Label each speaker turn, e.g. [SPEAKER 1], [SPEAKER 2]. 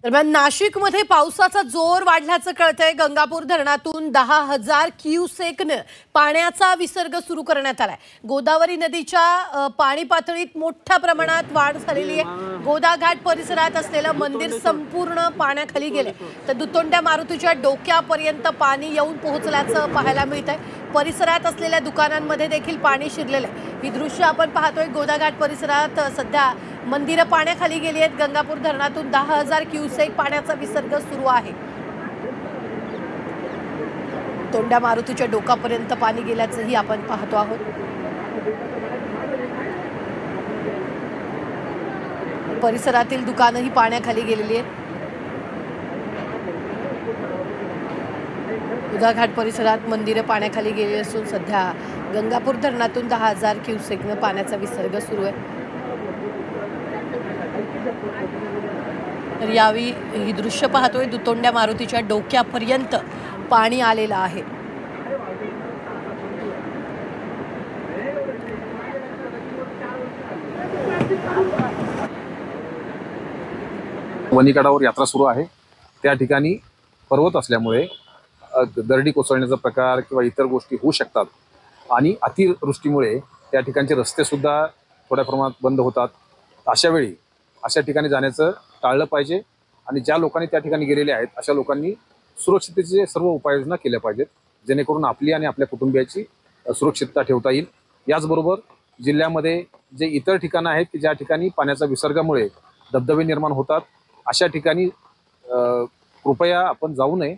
[SPEAKER 1] दरम्यान नाशिकमध्ये पावसाचा जोर वाढल्याचं कळतंय। गंगापूर धरणातून 10,000 क्युसेकने पाण्याचा विसर्ग सुरू करण्यात आलाय। गोदावरी नदीच्या पाणी पातळीत मोठ्या प्रमाणात वाढ झालेली आहे। गोदाघाट परिसरात असलेलं मंदिर संपूर्ण पाण्याखाली गेले, तर दुतोंड्या मारुतीच्या डोक्यापर्यंत पाणी येऊन पोहोचल्याचं पाहायला मिळतंय। परिसरात असलेल्या दुकानांमध्ये देखील पाणी शिरलेलं आहे। ही दृश्य आपण पाहतोय। गोदाघाट परिसरात सध्या मंदिरं पाण्याखाली गेली आहेत। गंगापूर धरणातून 10,000 क्युसेक पाण्याचा विसर्ग सुरू आहे। तोंड्या मारुतीच्या डोकापर्यंत पाणी गेल्याचंही आपण पाहतो आहोत। परिसरातील दुकानंही पाण्याखाली गेलेली आहेत। गोदाघाट परिसरात मंदिरं पाण्याखाली गेली असून सध्या गंगापूर धरणातून 10,000 क्युसेकने पाण्याचा विसर्ग सुरू आहे। तर यावेळी ही दृश्य पाहतोय। दुतोंड्या मारुतीच्या डोक्यापर्यंत पाणी आलेलं आहे।
[SPEAKER 2] वनीकडावर यात्रा सुरू आहे। त्या ठिकाणी पर्वत असल्यामुळे दरडी कोसळण्याचा प्रकार किंवा इतर गोष्टी होऊ शकतात आणि अतिवृष्टीमुळे त्या ठिकाणचे रस्ते सुद्धा थोड्या प्रमाणात बंद होतात। अशा वेळी अशा ठिकाणी जाण्याचं टाळलं पाहिजे आणि ज्या लोकांनी त्या ठिकाणी गेलेले आहेत अशा लोकांनी सुरक्षिततेचे सर्व उपाययोजना केल्या पाहिजेत, जेणेकरून आपली आणि आपल्या कुटुंबियाची सुरक्षितता ठेवता येईल। याचबरोबर जिल्ह्यामध्ये जे इतर ठिकाणं आहेत की ज्या ठिकाणी पाण्याच्या विसर्गामुळे धबधबे निर्माण होतात, अशा ठिकाणी कृपया आपण जाऊ नये।